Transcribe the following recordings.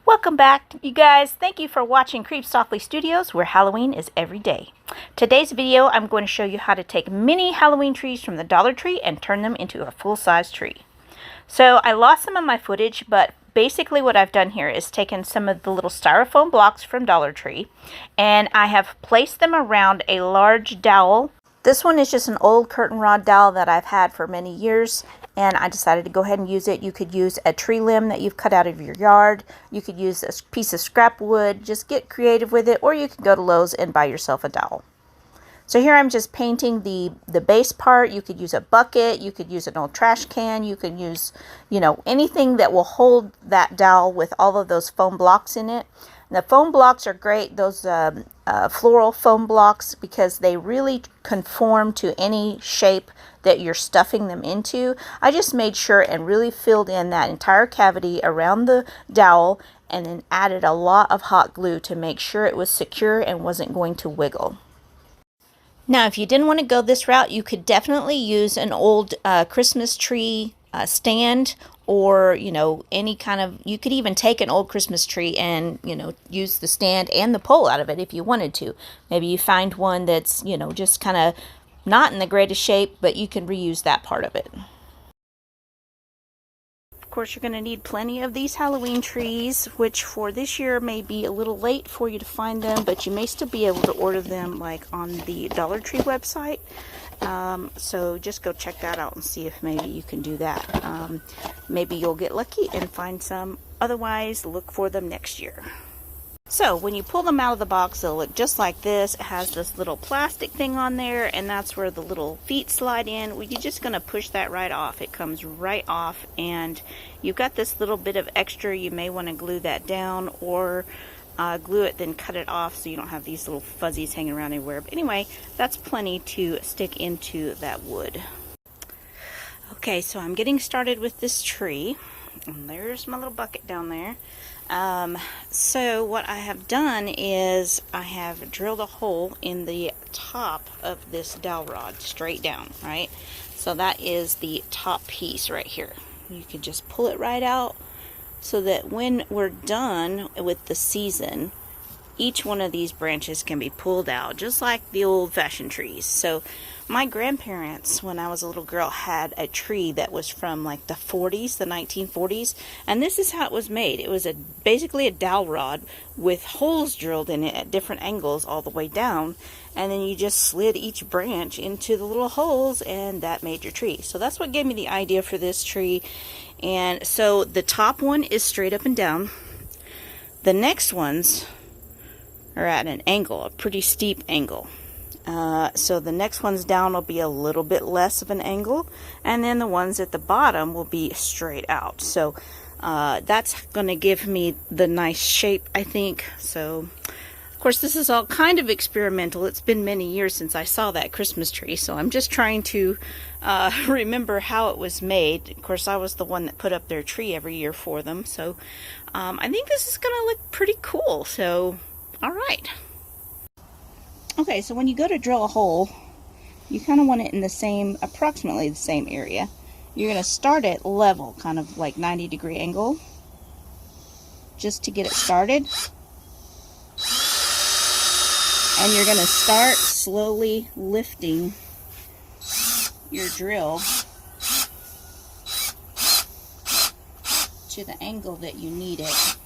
Welcome back, you guys. Thank you for watching Creep Softly Studios, where Halloween is every day. Today's video, I'm going to show you how to take mini Halloween trees from the Dollar Tree and turn them into a full-size tree. So I lost some of my footage, but basically what I've done here is taken some of the little styrofoam blocks from Dollar Tree, and I have placed them around a large dowel. This one is just an old curtain rod dowel that I've had for many years, and I decided to go ahead and use it. You could use a tree limb that you've cut out of your yard. You could use a piece of scrap wood. Just get creative with it, or you can go to Lowe's and buy yourself a dowel. So here I'm just painting the base part. You could use a bucket. You could use an old trash can. You could use, anything that will hold that dowel with all of those foam blocks in it. And the foam blocks are great, those floral foam blocks, because they really conform to any shape that you're stuffing them into. I just made sure and really filled in that entire cavity around the dowel, and then added a lot of hot glue to make sure it was secure and wasn't going to wiggle. Now, if you didn't want to go this route, you could definitely use an old Christmas tree stand, or, any kind of, you could even take an old Christmas tree and, use the stand and the pole out of it if you wanted to. Maybe you find one that's, just kind of not in the greatest shape, but you can reuse that part of it. Of course, you're going to need plenty of these Halloween trees, which for this year may be a little late for you to find them, but you may still be able to order them like on the Dollar Tree website. So just go check that out and see if maybe you can do that. Maybe you'll get lucky and find some. Otherwise, look for them next year. So when you pull them out of the box, they'll look just like this. It has this little plastic thing on there, and that's where the little feet slide in. Well, you're just going to push that right off. It comes right off, and you've got this little bit of extra. You may want to glue that down, or glue it, then cut it off so you don't have these little fuzzies hanging around everywhere. But anyway, that's plenty to stick into that wood. Okay, so I'm getting started with this tree. And there's my little bucket down there. So what I have done is I have drilled a hole in the top of this dowel rod straight down, right? So that is the top piece right here. You can just pull it right out, so that when we're done with the season, each one of these branches can be pulled out, just like the old-fashioned trees. So my grandparents, when I was a little girl, had a tree that was from like the 40s, the 1940s, and this is how it was made. It was basically a dowel rod with holes drilled in it at different angles all the way down, and then you just slid each branch into the little holes, and that made your tree. So that's what gave me the idea for this tree. And so the top one is straight up and down. The next ones are at an angle, a pretty steep angle. So the next ones down will be a little bit less of an angle, and then the ones at the bottom will be straight out. So that's going to give me the nice shape, I think. So of course, this is all kind of experimental. It's been many years since I saw that Christmas tree, so I'm just trying to remember how it was made. Of course, I was the one that put up their tree every year for them, so I think this is going to look pretty cool. So, all right. Okay, so when you go to drill a hole, you kind of want it in approximately the same area. You're going to start at level, kind of like 90-degree angle, just to get it started. And you're going to start slowly lifting your drill to the angle that you need it.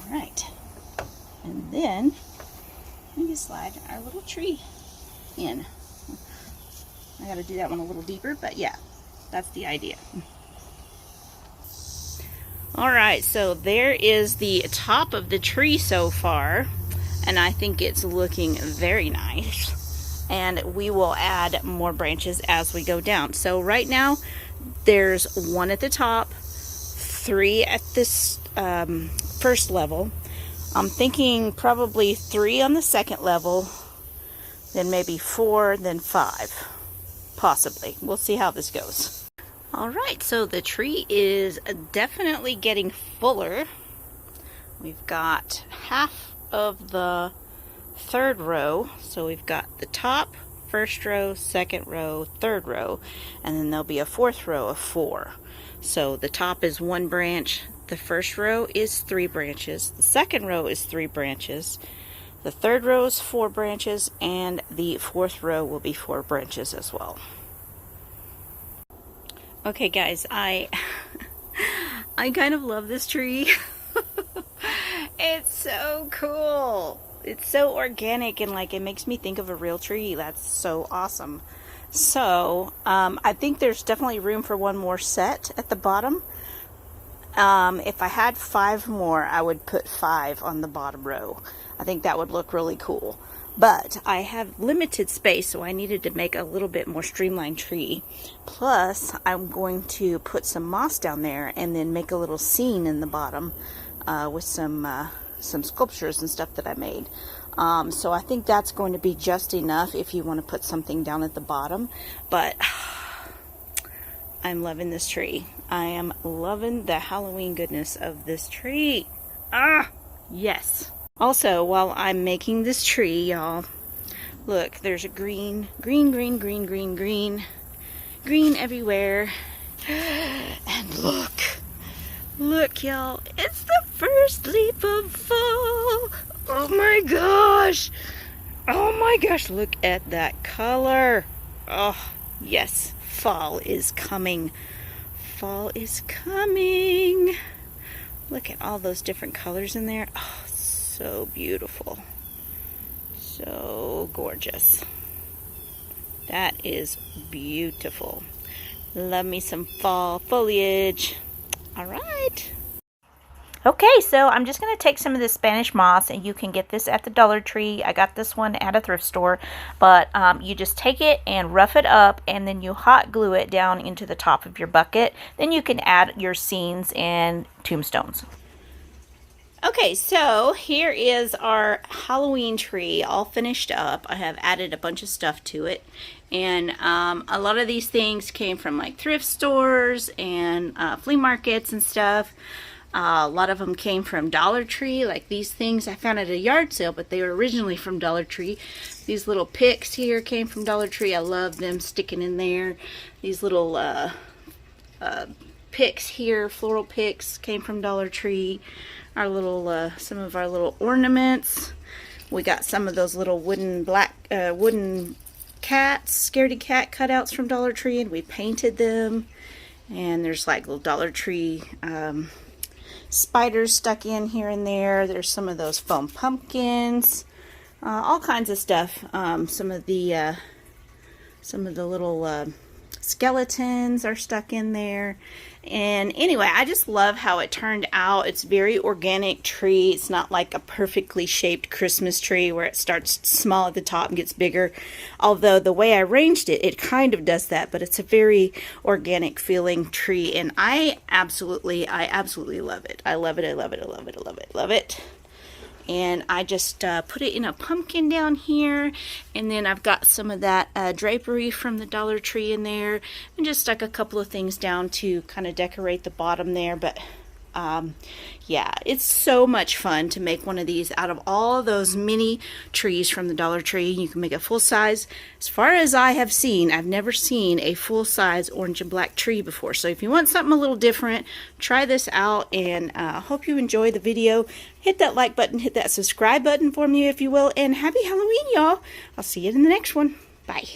Alright. And then we can slide our little tree in. I gotta do that one a little deeper, but yeah, that's the idea. Alright, so there is the top of the tree so far, and I think it's looking very nice. And we will add more branches as we go down. So right now, there's one at the top, 3 at this first level. I'm thinking probably 3 on the second level, then maybe 4, then 5. Possibly. We'll see how this goes. Alright, so the tree is definitely getting fuller. We've got half of the third row. So we've got the top, first row, second row, third row, and then there'll be a fourth row of 4. So the top is 1 branch, the first row is 3 branches, the second row is 3 branches, the third row is 4 branches, and the fourth row will be 4 branches as well. Okay guys, I kind of love this tree. It's so cool. It's so organic and like it makes me think of a real tree. That's so awesome. So I think there's definitely room for one more set at the bottom. If I had 5 more, I would put 5 on the bottom row. I think that would look really cool. But I have limited space, so I needed to make a little bit more streamlined tree. Plus, I'm going to put some moss down there and then make a little scene in the bottom with some sculptures and stuff that I made. So I think that's going to be just enough if you want to put something down at the bottom. But I'm loving this tree. I am loving the Halloween goodness of this tree. Ah, yes. Also, while I'm making this tree, y'all, look, there's a green everywhere. And look, y'all, it's the first leaf of fall. Oh my gosh, look at that color. Oh, yes, fall is coming. Fall is coming. Look at all those different colors in there. Oh, so beautiful. So gorgeous. That is beautiful. Love me some fall foliage. All right. Okay, so I'm just going to take some of this Spanish moss, and you can get this at the Dollar Tree. I got this one at a thrift store, but you just take it and rough it up, and then you hot glue it down into the top of your bucket. Then you can add your scenes and tombstones. Okay, so here is our Halloween tree all finished up. I have added a bunch of stuff to it, and a lot of these things came from like thrift stores and flea markets and stuff. A lot of them came from Dollar Tree, like these things I found at a yard sale, but they were originally from Dollar Tree. These little picks here came from Dollar Tree. I love them sticking in there. These little picks here, floral picks, came from Dollar Tree. Our little, some of our little ornaments. We got some of those little wooden cats, scaredy cat cutouts from Dollar Tree, and we painted them. And there's like little Dollar Tree spiders stuck in here and there. There's some of those foam pumpkins, all kinds of stuff. Some of the little skeletons are stuck in there. And anyway, I just love how it turned out. It's very organic tree. It's not like a perfectly shaped Christmas tree where it starts small at the top and gets bigger. Although the way I arranged it, it kind of does that, but it's a very organic feeling tree, and I absolutely love it. I love it. And I just put it in a pumpkin down here, and then I've got some of that drapery from the Dollar Tree in there, and just stuck a couple of things down to kind of decorate the bottom there. But yeah, it's so much fun to make one of these out of all of those mini trees from the Dollar Tree. You can make a full size. As far as I have seen, I've never seen a full size orange and black tree before. So if you want something a little different, try this out, and I hope you enjoy the video. Hit that like button, hit that subscribe button for me if you will, and happy Halloween, y'all. I'll see you in the next one. Bye.